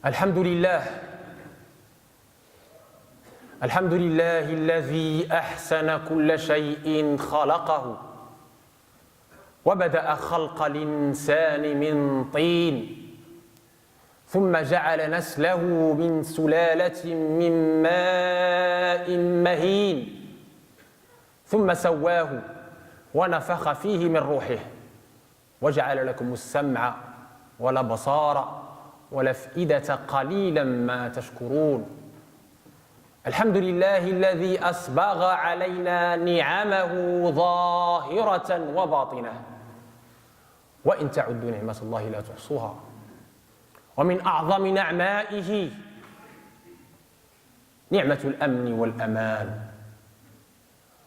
الحمد لله الذي أحسن كل شيء خلقه وبدأ خلق الإنسان من طين ثم جعل نسله من سلالة من ماء مهين ثم سواه ونفخ فيه من روحه وجعل لكم السمع والأبصار والأفئدة قليلا ما تشكرون. الحمد لله الذي أسبغ علينا نعمه ظاهرة وباطنة وإن تعدوا نعمة الله لا تحصوها. ومن أعظم نعمائه نعمة الأمن والأمان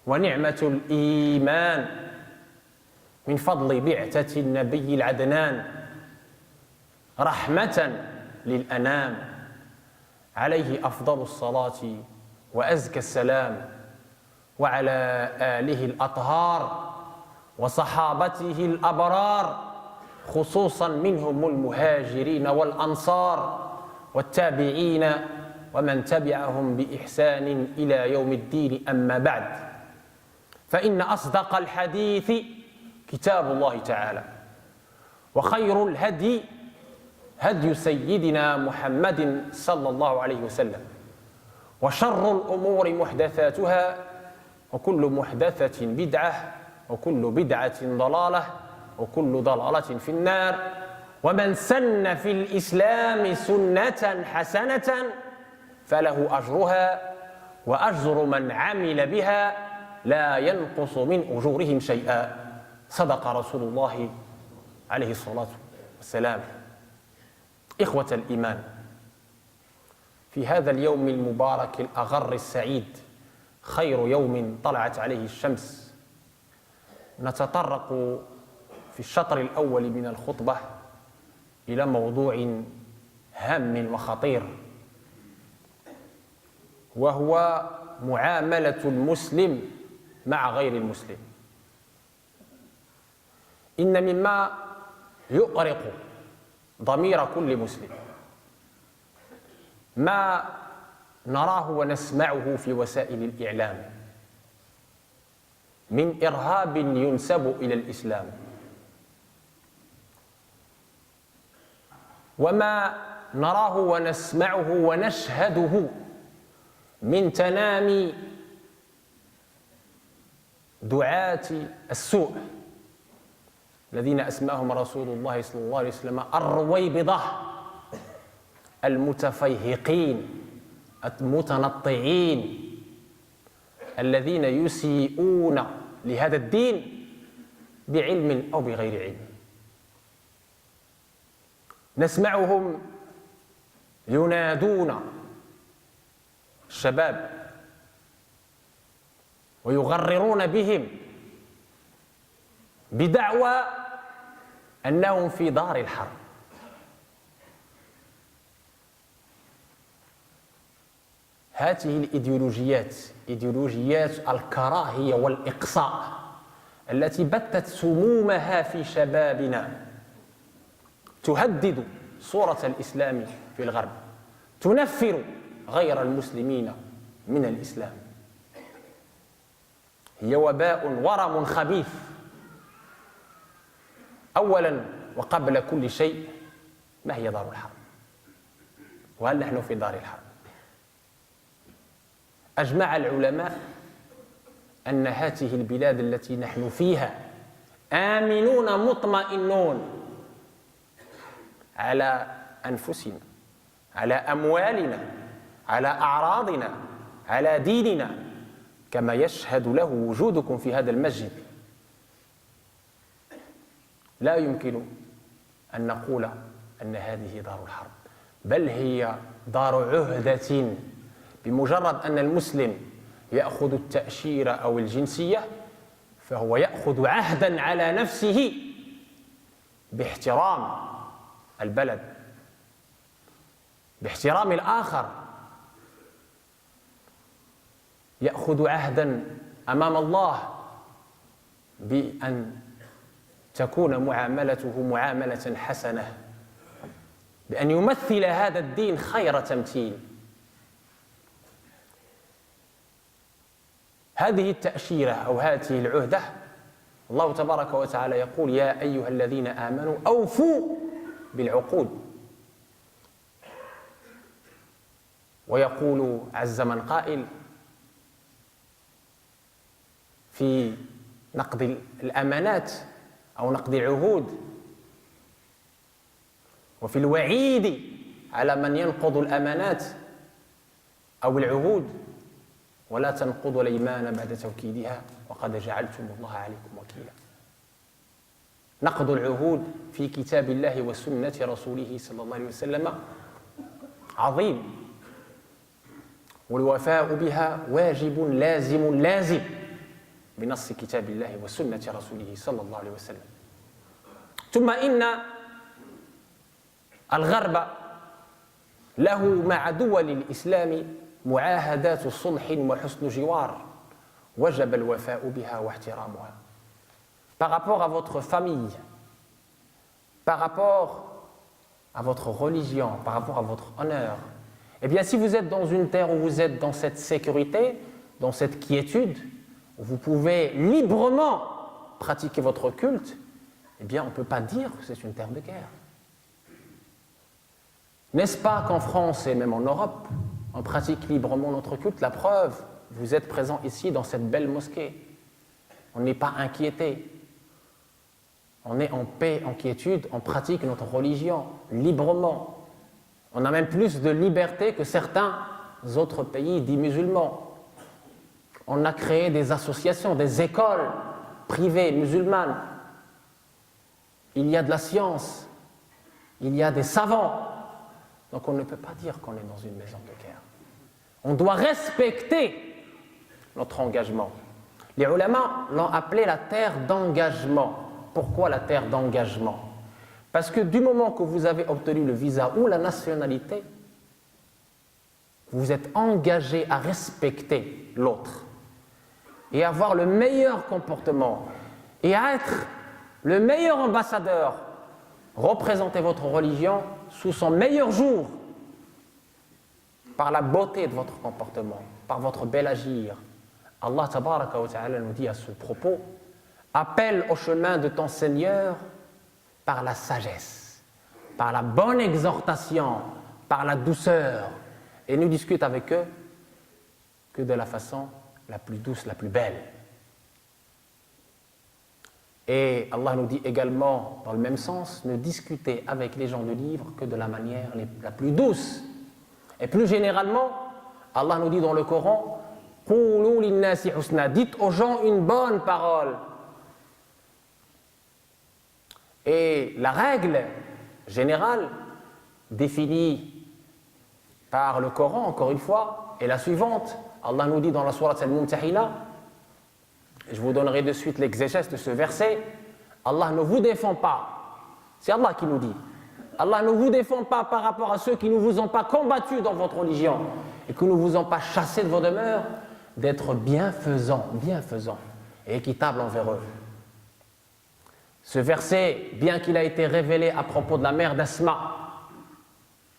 ونعمة الإيمان من فضل بعثة النبي العدنان رحمة للأنام عليه أفضل الصلاة وأزكى السلام وعلى آله الأطهار وصحابته الأبرار خصوصا منهم المهاجرين والأنصار والتابعين ومن تبعهم بإحسان إلى يوم الدين. أما بعد، فإن أصدق الحديث كتاب الله تعالى وخير الهدي هدي سيدنا محمد صلى الله عليه وسلم وشر الأمور محدثاتها وكل محدثة بدعة وكل بدعة ضلالة وكل ضلالة في النار. ومن سن في الإسلام سنة حسنة فله أجرها وأجر من عمل بها لا ينقص من أجورهم شيئا. صدق رسول الله عليه الصلاة والسلام. إخوة الإيمان، في هذا اليوم المبارك الأغر السعيد، خير يوم طلعت عليه الشمس، نتطرق في الشطر الأول من الخطبة إلى موضوع هام وخطير، وهو معاملة المسلم مع غير المسلم. إن مما يؤرق ضمير كل مسلم ما نراه ونسمعه في وسائل الإعلام من إرهاب ينسب إلى الإسلام، وما نراه ونسمعه ونشهده من تنامي دعاة السوء الذين أسماهم رسول الله صلى الله عليه وسلم الرويبضة، المتفيهقين المتنطعين الذين يسيئون لهذا الدين بعلم أو بغير علم. نسمعهم ينادون الشباب ويغررون بهم بدعوى أنهم في دار الحرب. هذه الإيديولوجيات، إيديولوجيات الكراهية والإقصاء التي بثت سمومها في شبابنا، تهدد صورة الإسلام في الغرب، تنفر غير المسلمين من الإسلام. هي وباء ورم خبيث. أولا وقبل كل شيء، ما هي دار الحرب؟ وهل نحن في دار الحرب؟ أجمع العلماء أن هذه البلاد التي نحن فيها آمنون مطمئنون على أنفسنا، على أموالنا، على أعراضنا، على ديننا، كما يشهد له وجودكم في هذا المسجد. لا يمكن أن نقول أن هذه دار الحرب، بل هي دار عهدة. بمجرد أن المسلم يأخذ التأشيرة أو الجنسية فهو يأخذ عهدا على نفسه باحترام البلد، باحترام الآخر، يأخذ عهدا أمام الله بأن تكون معاملته معاملة حسنة بأن يمثل هذا الدين خير تمثيل. هذه التأشيرة أو هذه العهدة الله تبارك وتعالى يقول يا أيها الذين آمنوا أوفوا بالعقود. ويقول عز من قائل في نقض الأمانات أو نقض العهود وفي الوعيد على من ينقض الأمانات أو العهود ولا تنقضوا الأيمان بعد توكيدها وقد جعلتم الله عليكم وكيلا. نقض العهود في كتاب الله وسنة رسوله صلى الله عليه وسلم عظيم، والوفاء بها واجب لازم بنص كتاب الله وسنة رسوله صلى الله عليه وسلم. ثم إن الغرب له مع دول الإسلام معاهدات صلح وحسن جوار وجب الوفاء بها واحترامها. Par rapport à votre famille, par rapport à votre religion, par rapport à votre honneur, eh bien si vous êtes dans une terre où vous êtes dans cette sécurité, dans cette quiétude, où vous pouvez librement pratiquer votre culte, eh bien on ne peut pas dire que c'est une terre de guerre. N'est-ce pas qu'en France et même en Europe, on pratique librement notre culte? La preuve, vous êtes présents ici dans cette belle mosquée. On n'est pas inquiété. On est en paix, en quiétude, on pratique notre religion librement. On a même plus de liberté que certains autres pays dits musulmans. On a créé des associations, des écoles privées musulmanes. Il y a de la science, il y a des savants. Donc on ne peut pas dire qu'on est dans une maison de guerre. On doit respecter notre engagement. Les ulama l'ont appelé la terre d'engagement. Pourquoi la terre d'engagement? Parce que du moment que vous avez obtenu le visa ou la nationalité, vous êtes engagé à respecter l'autre et à avoir le meilleur comportement et à être le meilleur ambassadeur, représenter votre religion sous son meilleur jour par la beauté de votre comportement, par votre bel agir. Allah tabaraka wa ta'ala nous dit à ce propos: appelle au chemin de ton Seigneur par la sagesse, par la bonne exhortation, par la douceur, et ne discute avec eux que de la façon la plus douce, la plus belle. Et Allah nous dit également, dans le même sens, ne discutez avec les gens du livre que de la manière la plus douce. Et plus généralement, Allah nous dit dans le Coran, Qulu linnasi husna, dites aux gens une bonne parole. Et la règle générale définie par le Coran, encore une fois, est la suivante. Allah nous dit dans la sourate Al-Mumtahina, je vous donnerai de suite l'exégèse de ce verset, Allah ne vous défend pas. C'est Allah qui nous dit. Allah ne vous défend pas par rapport à ceux qui ne vous ont pas combattu dans votre religion et qui ne vous ont pas chassé de vos demeures, d'être bienfaisant et équitable envers eux. Ce verset, bien qu'il a été révélé à propos de la mère d'Asma,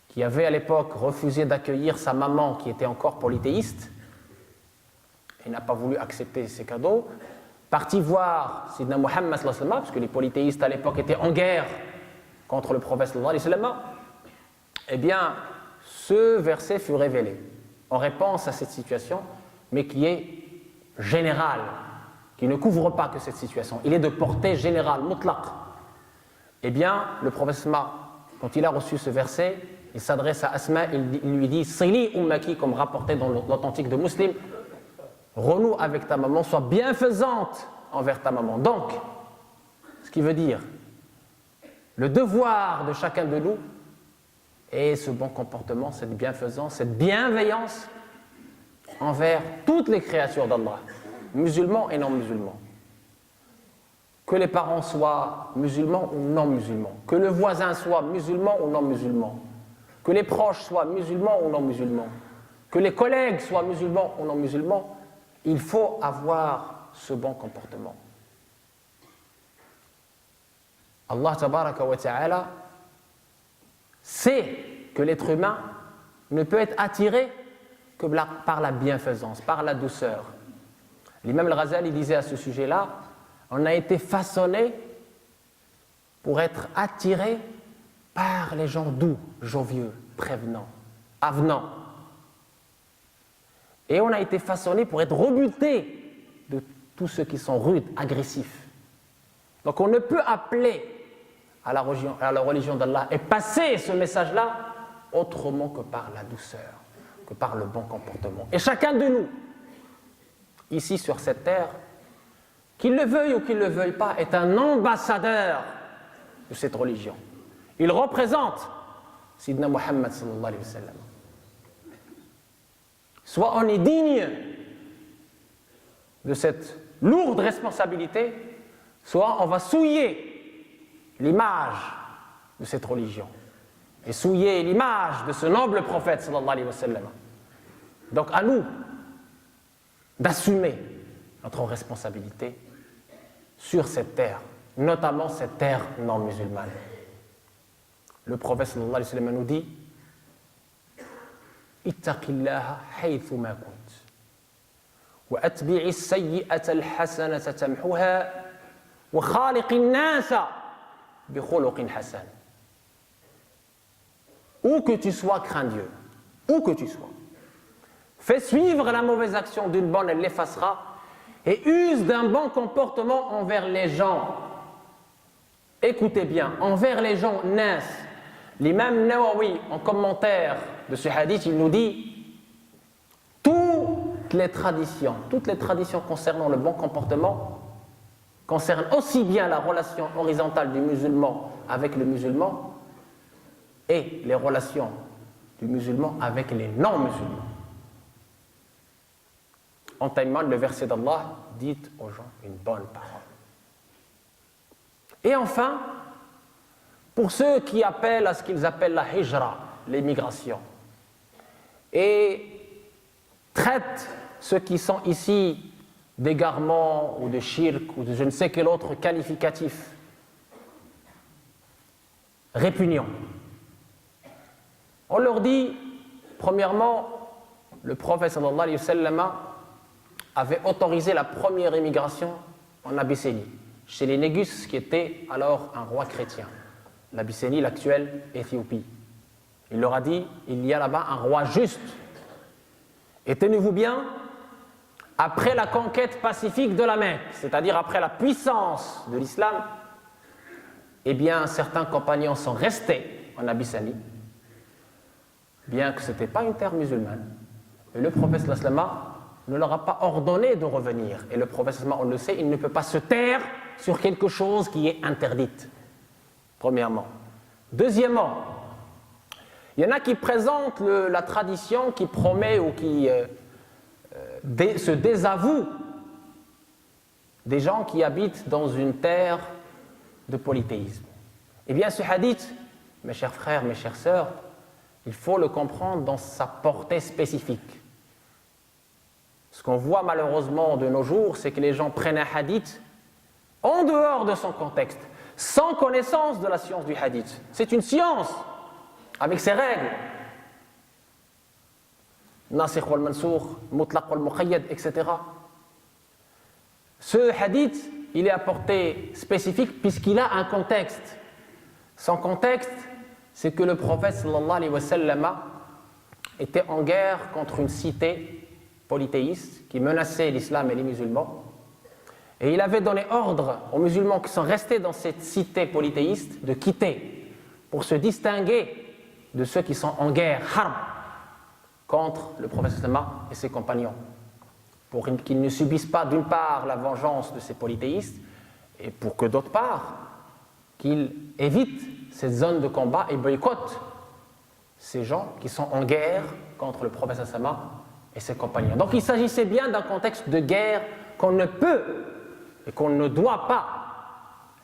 qui avait à l'époque refusé d'accueillir sa maman qui était encore polythéiste, et n'a pas voulu accepter ses cadeaux, parti voir Sidna Muhammad, parce que les polythéistes à l'époque étaient en guerre contre le prophète, eh bien, ce verset fut révélé en réponse à cette situation, mais qui est général, qui ne couvre pas que cette situation. Il est de portée générale, mutlaq. Eh bien, le prophète, quand il a reçu ce verset, il s'adresse à Asma, il lui dit « Sili ummaki » comme rapporté dans l'authentique de Muslim, renoue avec ta maman, sois bienfaisante envers ta maman. Donc, ce qui veut dire, le devoir de chacun de nous est ce bon comportement, cette bienfaisance, cette bienveillance envers toutes les créatures d'Allah, musulmans et non musulmans. Que les parents soient musulmans ou non musulmans, que le voisin soit musulman ou non musulman, que les proches soient musulmans ou non musulmans, que les collègues soient musulmans ou non musulmans, il faut avoir ce bon comportement. Allah tabaraka wa ta'ala sait que l'être humain ne peut être attiré que par la bienfaisance, par la douceur. L'imam al-Ghazali disait à ce sujet-là, on a été façonné pour être attiré par les gens doux, jovieux, prévenants, avenants. Et on a été façonné pour être rebuté de tous ceux qui sont rudes, agressifs. Donc on ne peut appeler à la religion d'Allah et passer ce message-là autrement que par la douceur, que par le bon comportement. Et chacun de nous, ici sur cette terre, qu'il le veuille ou qu'il ne le veuille pas, est un ambassadeur de cette religion. Il représente Sidna Muhammad sallallahu alayhi wa sallam. Soit on est digne de cette lourde responsabilité, soit on va souiller l'image de cette religion et souiller l'image de ce noble prophète sallallahu alayhi wa sallam. Donc à nous d'assumer notre responsabilité sur cette terre, notamment cette terre non musulmane. Le prophète sallallahu alayhi wa sallam nous dit ittaqillaha haythu ma kunt wa atbi'i as-sayyi'ata al-hasanata tamhuha wa khaliqin nasa bi khuluqin hasan. Où que tu sois, crains Dieu. Où que tu sois. Fais suivre la mauvaise action d'une bonne, elle l'effacera, et use d'un bon comportement envers les gens. Écoutez bien, envers les gens, nas. L'imam Nawawi, en commentaire de ce hadith, il nous dit toutes les traditions concernant le bon comportement concernent aussi bien la relation horizontale du musulman avec le musulman et les relations du musulman avec les non-musulmans. En Taïman, le verset d'Allah dit aux gens une bonne parole. Et enfin, pour ceux qui appellent à ce qu'ils appellent la hijra, l'émigration, et traitent ceux qui sont ici d'égarement ou de shirk ou de je ne sais quel autre qualificatif répugnant, on leur dit, premièrement, le prophète sallallahu alayhi wa sallam avait autorisé la première émigration en Abyssinie, chez les Négus, qui était alors un roi chrétien. L'Abyssinie, l'actuelle Éthiopie. Il leur a dit, il y a là-bas un roi juste. Et tenez-vous bien, après la conquête pacifique de la Mecque, c'est-à-dire après la puissance de l'islam, eh bien, certains compagnons sont restés en Abyssinie, bien que ce n'était pas une terre musulmane. Et le prophète sallallahu alayhi wa sallam ne leur a pas ordonné de revenir. Et le prophète sallallahu alayhi wa sallam, on le sait, il ne peut pas se taire sur quelque chose qui est interdite. Premièrement. Deuxièmement, il y en a qui présentent la tradition qui promet ou qui se désavouent des gens qui habitent dans une terre de polythéisme. Eh bien, ce hadith, mes chers frères, mes chères sœurs, il faut le comprendre dans sa portée spécifique. Ce qu'on voit malheureusement de nos jours, c'est que les gens prennent un hadith en dehors de son contexte, sans connaissance de la science du hadith. C'est une science, avec ses règles. Nasikh wal mansoukh, mutlaq wal muqayyad, etc. Ce hadith, il est à portée spécifique puisqu'il a un contexte. Son contexte, c'est que le prophète sallallahu alayhi wa sallam était en guerre contre une cité polythéiste qui menaçait l'islam et les musulmans. Et il avait donné ordre aux musulmans qui sont restés dans cette cité polythéiste de quitter pour se distinguer de ceux qui sont en guerre, harb, contre le prophète sallallahu alayhi wa sallam et ses compagnons, pour qu'ils ne subissent pas d'une part la vengeance de ces polythéistes et pour que d'autre part qu'ils évitent cette zone de combat et boycottent ces gens qui sont en guerre contre le prophète sallallahu alayhi wa sallam et ses compagnons. Donc il s'agissait bien d'un contexte de guerre qu'on ne peut et qu'on ne doit pas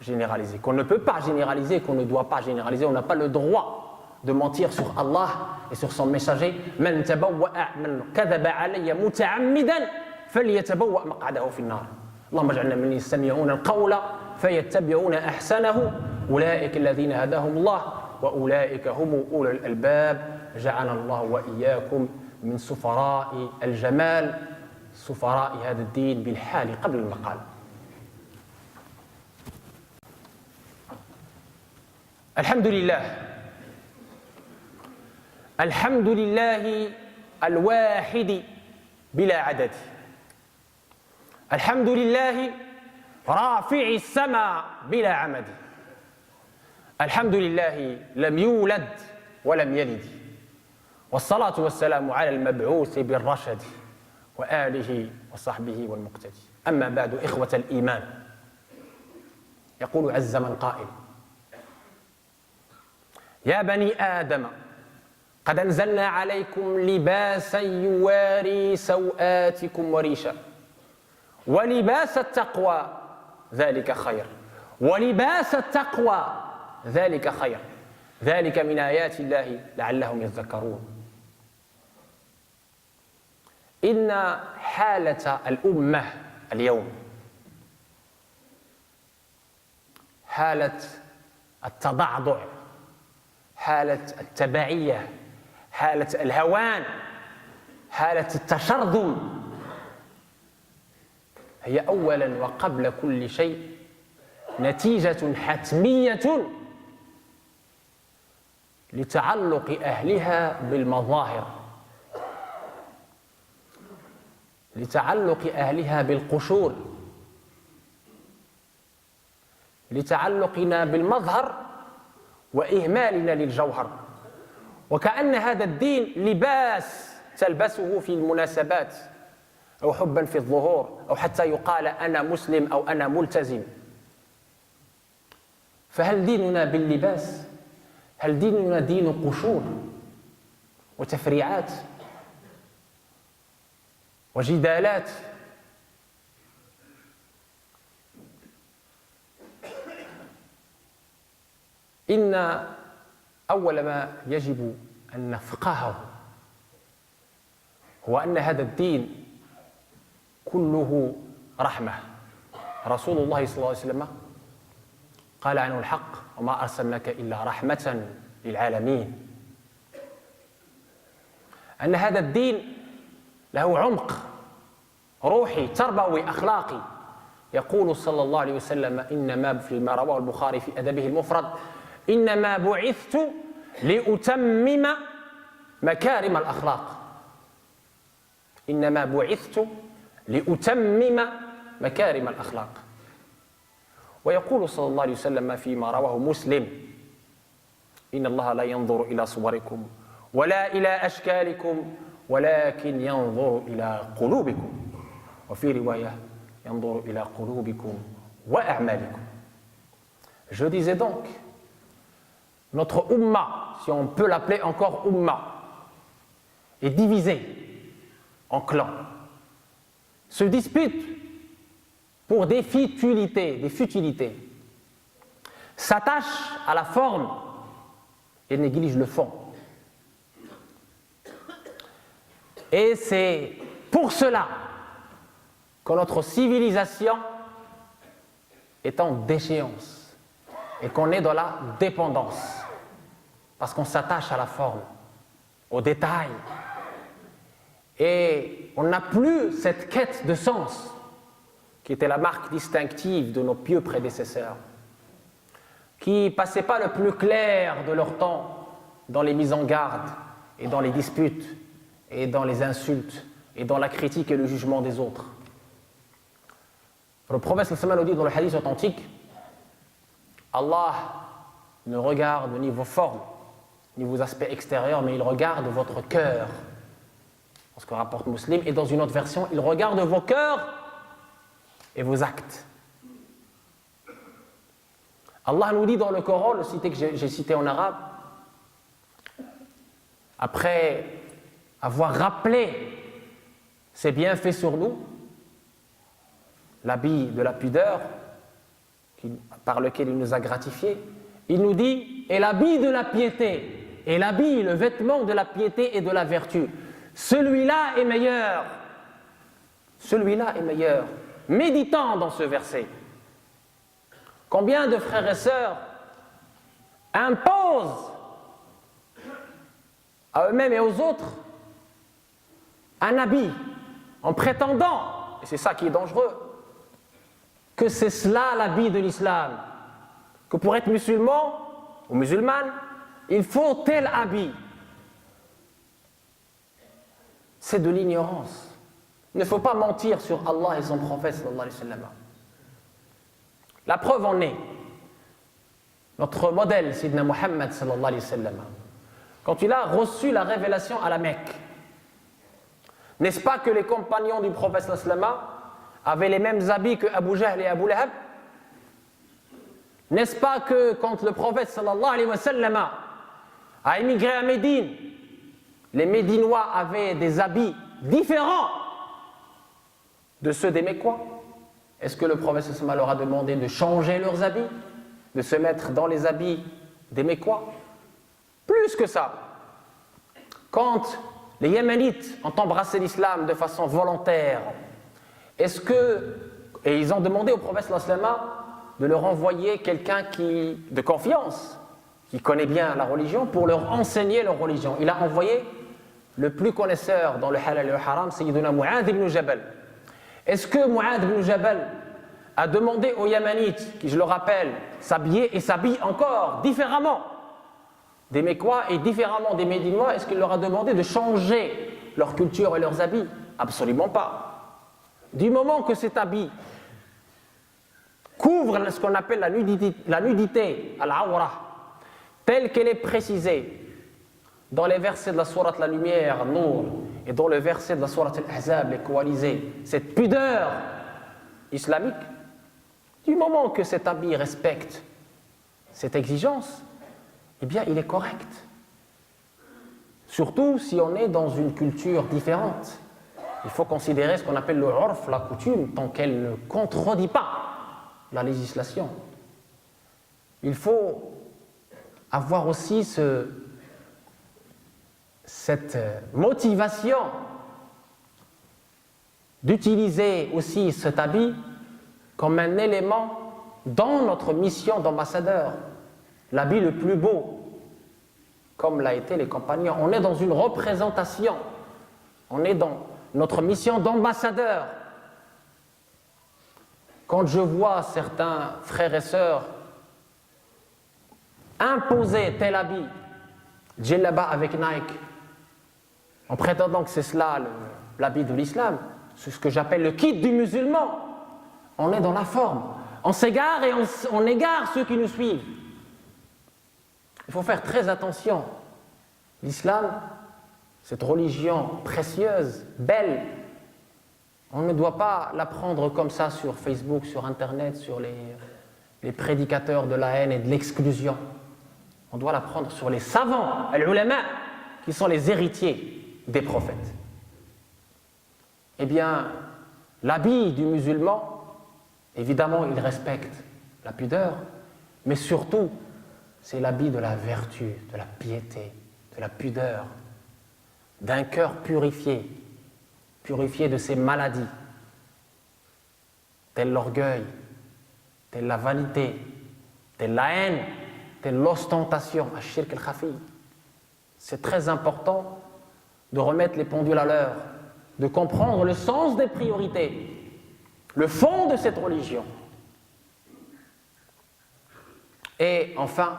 généraliser, qu'on ne peut pas généraliser, qu'on ne doit pas généraliser. On n'a pas le droit de mentir sur Allah et sur son messager. Man kadhaba alayya muta'ammidan falyatabawwa maq'adahu fi an-nar. Allahumma ij'alna min yastami'una al-qawla fayattabi'una ahsanahu ulaika alladhina hadahum Allah وأولئك هم أولو الألباب جعلنا الله وإياكم من سفراء الجمال سفراء هذا الدين بالحال قبل المقال. الحمد لله، الحمد لله الواحد بلا عدد، الحمد لله رافع السماء بلا عمد، الحمد لله لم يولد ولم يلد، والصلاة والسلام على المبعوث بالرشد وآله وصحبه والمقتدي. أما بعد، إخوة الإيمان، يقول عز من قائل: يا بني آدم قد أنزلنا عليكم لباسا يواري سوآتكم وريشا ولباس التقوى ذلك خير، ولباس التقوى ذلك خير، ذلك من آيات الله لعلهم يذكرون. إن حالة الأمة اليوم حالة التضعضع، حالة التبعية، حالة الهوان، حالة التشرذم، هي أولاً وقبل كل شيء نتيجة حتمية لتعلق أهلها بالمظاهر، لتعلق أهلها بالقشور، لتعلقنا بالمظهر وإهمالنا للجوهر. وكأن هذا الدين لباس تلبسه في المناسبات، أو حبا في الظهور، أو حتى يقال أنا مسلم أو أنا ملتزم. فهل ديننا باللباس؟ هل ديننا دين قشور وتفريعات وجدالات؟ إن أول ما يجب أن نفقهه هو أن هذا الدين كله رحمة. رسول الله صلى الله عليه وسلم قال عنه الحق: وما أرسلناك إلا رحمة للعالمين. أن هذا الدين له عمق روحي تربوي أخلاقي. يقول صلى الله عليه وسلم إنما فيما رواه البخاري في أدبه المفرد: إنما بعثت لأتمم مكارم الأخلاق. إنما بعثت لأتمم مكارم الأخلاق. ويقول صلى الله عليه وسلم فيما رواه مسلم: إن الله لا ينظر إلى صوركم ولا إلى أشكالكم ولكن ينظر إلى قلوبكم. وفي رواية: ينظر إلى قلوبكم وأعمالكم. Je disais donc, notre Ummah, si on peut l'appeler encore Ummah, est divisée en clans, se dispute pour des futilités, s'attache à la forme et néglige le fond. Et c'est pour cela que notre civilisation est en déchéance et qu'on est dans la dépendance, parce qu'on s'attache à la forme, aux détails, et on n'a plus cette quête de sens qui était la marque distinctive de nos pieux prédécesseurs, qui passaient pas le plus clair de leur temps dans les mises en garde et dans les disputes et dans les insultes et dans la critique et le jugement des autres. Le prophète sallallahu alayhi wa sallam nous dit dans le hadith authentique: Allah ne regarde ni vos formes ni vos aspects extérieurs, mais il regarde votre cœur. Ce que rapporte Muslim, et dans une autre version, il regarde vos cœurs et vos actes. Allah nous dit dans le Coran, le cité que j'ai cité en arabe, après avoir rappelé ses bienfaits sur nous, l'habit de la pudeur par lequel il nous a gratifiés, il nous dit: et l'habit de la piété, et l'habit, le vêtement de la piété et de la vertu, celui-là est meilleur. Celui-là est meilleur. Méditant dans ce verset, combien de frères et sœurs imposent à eux-mêmes et aux autres un habit en prétendant, et c'est ça qui est dangereux, que c'est cela l'habit de l'islam, que pour être musulman ou musulmane, il faut tel habit. C'est de l'ignorance. Il ne faut pas mentir sur Allah et son prophète sallallahu alayhi wa sallam. La preuve en est notre modèle, Sayyidina Muhammad sallallahu alayhi wa sallam, quand il a reçu la révélation à la Mecque. N'est-ce pas que les compagnons du prophète sallallahu alayhi wa sallam avaient les mêmes habits que Abu Jahl et Abu Lahab? N'est-ce pas que quand le prophète sallallahu alayhi wa sallam a émigré à Médine, les Médinois avaient des habits différents de ceux des Mécois? Est-ce que le prophète sallallahu alayhi wa sallam leur a demandé de changer leurs habits, de se mettre dans les habits des Mécois? Plus que ça, quand les Yéménites ont embrassé l'islam de façon volontaire, est-ce que, et ils ont demandé au prophète sallallahu alayhi wa sallam de leur envoyer quelqu'un de confiance, qui connaît bien la religion, pour leur enseigner leur religion. Il a envoyé le plus connaisseur dans le halal et le haram, Sayyiduna Mu'adh ibn Jabal. Est-ce que Mu'adh ibn Jabal a demandé aux Yéménites, qui je le rappelle, s'habiller et s'habillent encore différemment des Mécois et différemment des Médinois, est-ce qu'il leur a demandé de changer leur culture et leurs habits? Absolument pas. Du moment que cet habit couvre ce qu'on appelle la nudité, al-awra, telle qu'elle est précisée dans les versets de la sourate La Lumière, Nour, et dans le verset de la sourate Al-Ahzab, les coalisés, cette pudeur islamique, du moment que cet habit respecte cette exigence, eh bien il est correct. Surtout si on est dans une culture différente. Il faut considérer ce qu'on appelle le urf, la coutume, tant qu'elle ne contredit pas la législation. Il faut avoir aussi cette motivation d'utiliser aussi cet habit comme un élément dans notre mission d'ambassadeur, l'habit le plus beau, comme l'a été les compagnons. On est dans une représentation, on est dans notre mission d'ambassadeur. Quand je vois certains frères et sœurs imposer tel habit, djellaba avec Nike, en prétendant que c'est cela l'habit de l'islam, c'est ce que j'appelle le kit du musulman, on est dans la forme. On s'égare et on égare ceux qui nous suivent. Il faut faire très attention. L'islam, cette religion précieuse, belle, on ne doit pas la prendre comme ça sur Facebook, sur Internet, sur les prédicateurs de la haine et de l'exclusion. On doit la prendre sur les savants, al-ulama, qui sont les héritiers des prophètes. Eh bien, l'habit du musulman, évidemment, il respecte la pudeur, mais surtout, c'est l'habit de la vertu, de la piété, de la pudeur, d'un cœur purifié, purifié de ses maladies, tel l'orgueil, telle la vanité, telle la haine, telle l'ostentation, ash-shirk al-khafi. C'est très important de remettre les pendules à l'heure, de comprendre le sens des priorités, le fond de cette religion. Et enfin,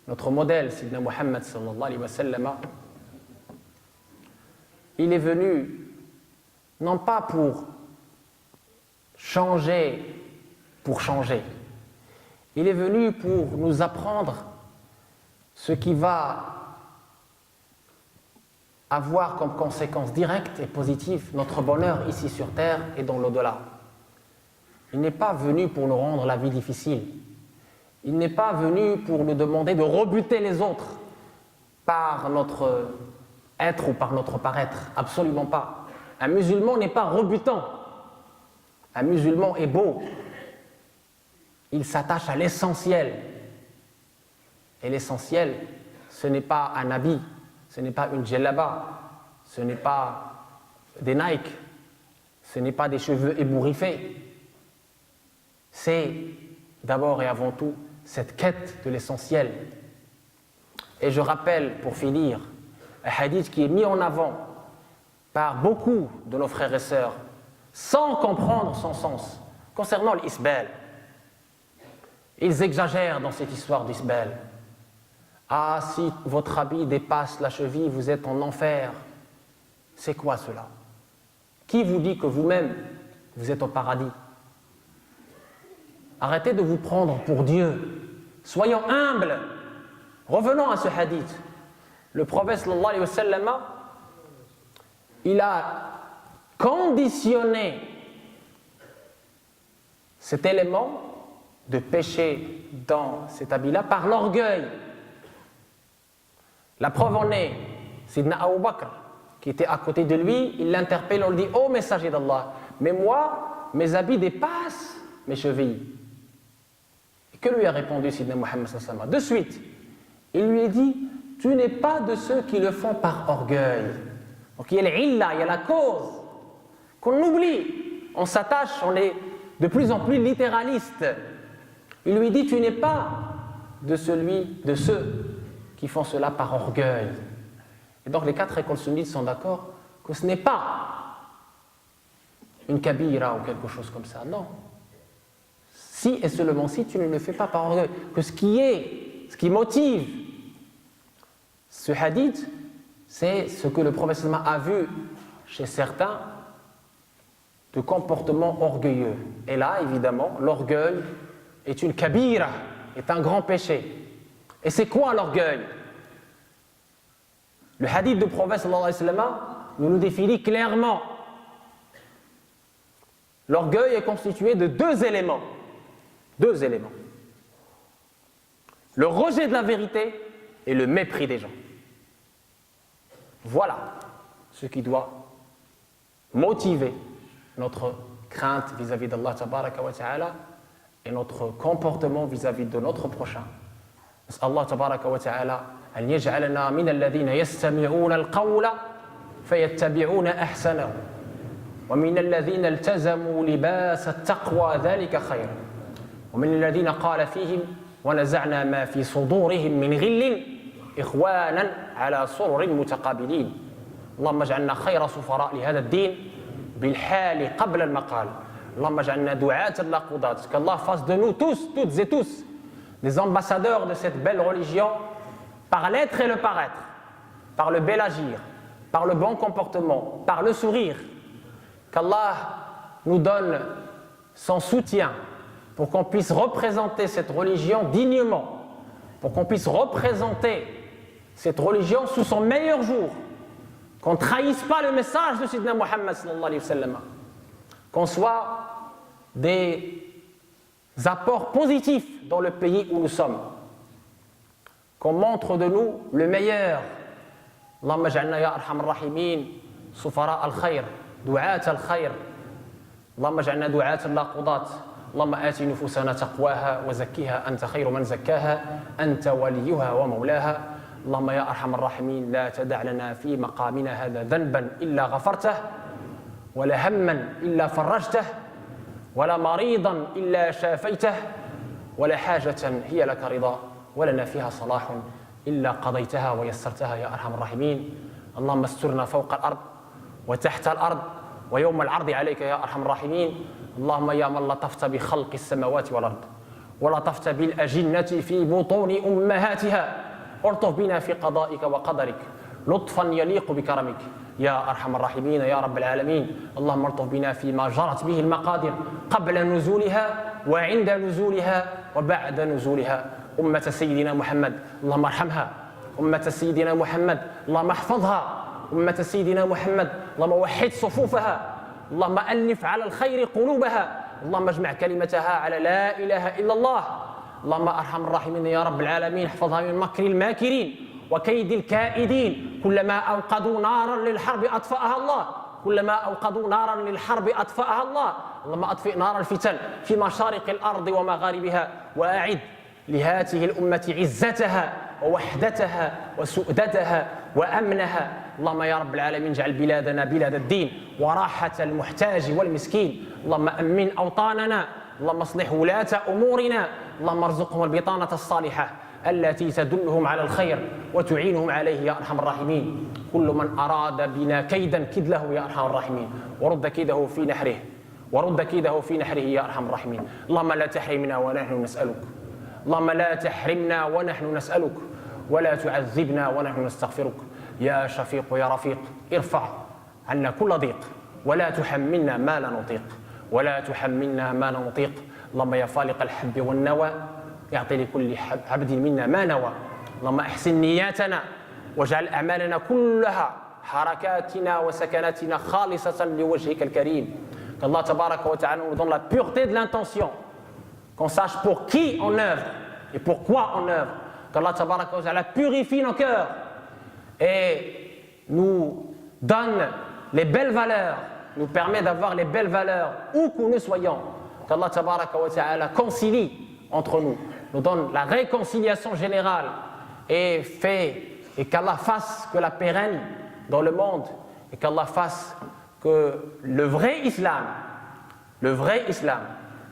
notre modèle, Sayyidina Muhammad sallallahu alayhi wa sallam, il est venu non pas pour changer, il est venu pour nous apprendre ce qui va avoir comme conséquence directe et positive notre bonheur ici sur terre et dans l'au-delà. Il n'est pas venu pour nous rendre la vie difficile. Il n'est pas venu pour nous demander de rebuter les autres par notre être ou par notre paraître. Absolument pas. Un musulman n'est pas rebutant. Un musulman est beau. Il s'attache à l'essentiel. Et l'essentiel, ce n'est pas un habit, ce n'est pas une djellaba, ce n'est pas des Nike, ce n'est pas des cheveux ébouriffés. C'est d'abord et avant tout cette quête de l'essentiel. Et je rappelle, pour finir, un hadith qui est mis en avant par beaucoup de nos frères et sœurs, sans comprendre son sens, concernant l'isbal. Ils exagèrent dans cette histoire d'isbal. Ah, si votre habit dépasse la cheville, vous êtes en enfer. C'est quoi cela? Qui vous dit que vous-même, vous êtes au paradis? Arrêtez de vous prendre pour Dieu. Soyons humbles. Revenons à ce hadith. Le prophète sallallahu alayhi wa sallam, il a conditionné cet élément de péché dans cet habit-là par l'orgueil. La preuve en est, Sidna Abu Bakr, qui était à côté de lui, il l'interpelle, on lui dit « Oh messager d'Allah, mais moi, mes habits dépassent mes chevilles. » Et que lui a répondu Sidna Muhammad sallallahu alayhi wa sallam? De suite, il lui a dit « Tu n'es pas de ceux qui le font par orgueil. » Donc il y a l'illa, il y a la cause, qu'on oublie. On s'attache, on est de plus en plus littéraliste. Il lui dit « Tu n'es pas de ceux qui font cela par orgueil. » Et donc les 4 écoles sunnites sont d'accord que ce n'est pas une kabira ou quelque chose comme ça, non. Si et seulement si tu ne le fais pas par orgueil, que ce qui motive ce hadith, c'est ce que le prophète a vu chez certains de comportements orgueilleux. Et là, évidemment, l'orgueil est une kabira, est un grand péché. Et c'est quoi l'orgueil? Le hadith du prophète sallallahu alayhi wa sallam nous définit clairement. L'orgueil est constitué de 2 éléments. 2 éléments. Le rejet de la vérité et le mépris des gens. Voilà ce qui doit motiver notre crainte vis-à-vis d'Allah tabaraka wa ta'ala et notre comportement vis-à-vis de notre prochain. Allah tabaraka wa ta'ala أن يجعلنا من الذين يستمعون القول فيتبعون أحسنه ومن الذين التزموا لباس التقوى ذلك خير ومن الذين قال فيهم ونزعنا ما في صدورهم من غل إخوانا على سرر متقابلين اللهم اجعلنا خير سفراء لهذا الدين بالحال قبل المقال اللهم اجعلنا دعاة لا قضاة qu'Allah fasse de nous tous, toutes et tous des ambassadeurs de cette belle religion par l'être et le paraître, par le bel agir, par le bon comportement, par le sourire. Qu'Allah nous donne son soutien pour qu'on puisse représenter cette religion dignement, pour qu'on puisse représenter cette religion sous son meilleur jour, qu'on ne trahisse pas le message de Sidna Muhammad sallallahu alayhi wa sallam, qu'on soit des apports positifs dans le pays où nous sommes, qu'on montre de nous le meilleur. اللهم اجعلنا يا أرحم الراحمين سفراء الخير دعاة الخير اللهم اجعلنا دعاة لا قضاة اللهم آت نفوسنا تقواها وزكها أنت خير من زكاها أنت وليها ومولاها اللهم يا أرحم الراحمين لا تدع لنا في مقامنا هذا ذنبا إلا غفرته ولا هما إلا فرجته ولا مريضا إلا شافيته ولا حاجة هي لك رضا ولنا فيها صلاح إلا قضيتها ويسرتها يا أرحم الراحمين اللهم استرنا فوق الأرض وتحت الأرض ويوم العرض عليك يا أرحم الراحمين اللهم يا من لطفت بخلق السماوات والأرض ولطفت بالأجنة في بطون أمهاتها ألطف بنا في قضائك وقدرك لطفا يليق بكرمك يا أرحم الراحمين يا رب العالمين اللهم الطف بنا فيما جرت به المقادير قبل نزولها وعند نزولها وبعد نزولها أمة سيدنا محمد اللهم ارحمها أمة سيدنا محمد اللهم احفظها أمة سيدنا محمد اللهم وحد صفوفها اللهم ألف على الخير قلوبها اللهم اجمع كلمتها على لا إله إلا الله اللهم أرحم الراحمين يا رب العالمين احفظها من مكر الماكرين وكيد الكائدين كلما أوقدوا نارا للحرب أطفأها الله كلما أوقدوا نارا للحرب أطفأها الله اللهم أطفئ نار الفتن في مشارق الأرض ومغاربها وأعد لهذه الأمة عزتها ووحدتها وسؤدتها وأمنها اللهم يا رب العالمين اجعل بلادنا بلاد الدين وراحة المحتاج والمسكين اللهم أمن أوطاننا اللهم اصلح ولاة أمورنا اللهم ارزقهم البطانة الصالحة التي تدلهم على الخير وتعينهم عليه يا أرحم الراحمين. كل من أراد بنا كيدا كد له يا أرحم الراحمين، ورد كيده في نحره، ورد كيده في نحره يا أرحم الراحمين. اللهم لا تحرمنا ونحن نسألك، اللهم لا تحرمنا ونحن نسألك، ولا تعذبنا ونحن نستغفرك. يا شفيق يا رفيق، ارفع عنا كل ضيق، ولا تحملنا ما لا نطيق، ولا تحملنا ما لا نطيق. اللهم يا فالق الحب والنوى، اعطي لكل عبد منا ما نوى. اللهم احسن نياتنا، واجعل أعمالنا كلها، حركاتنا وسكناتنا خالصة لوجهك الكريم. Qu'Allah tabaraka wa ta'ala nous donne la pureté de l'intention, qu'on sache pour qui on œuvre et pourquoi on œuvre. Qu'Allah tabaraka wa ta'ala purifie nos cœurs et nous donne les belles valeurs, nous permet d'avoir les belles valeurs où que nous soyons. Qu'Allah tabaraka wa ta'ala concilie entre nous, nous donne la réconciliation générale et qu'Allah fasse que la paix règne dans le monde, et qu'Allah fasse que le vrai islam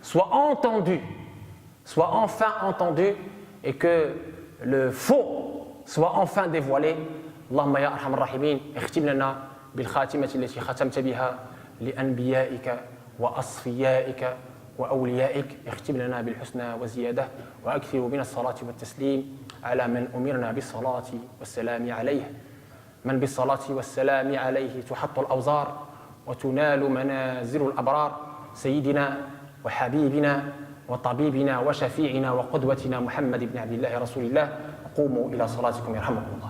soit entendu, soit enfin entendu, et que le faux soit enfin dévoilé. Allahumma ya arhamar rahimin, ikhtim lana bil khatimati allati khatamta biha li anbiya'ika wa asfiya'ika wa awliya'ik. Ikhtim lana bil husna wa ziyadah, wa akthiru bina as-salati wat taslim ala man umirna bis salati was salami alayhi. من بالصلاة والسلام عليه تحط الأوزار وتنال منازل الأبرار. سيدنا وحبيبنا وطبيبنا وشفيعنا وقدوتنا محمد بن عبد الله رسول الله. قوموا إلى صلاتكم يرحمكم الله.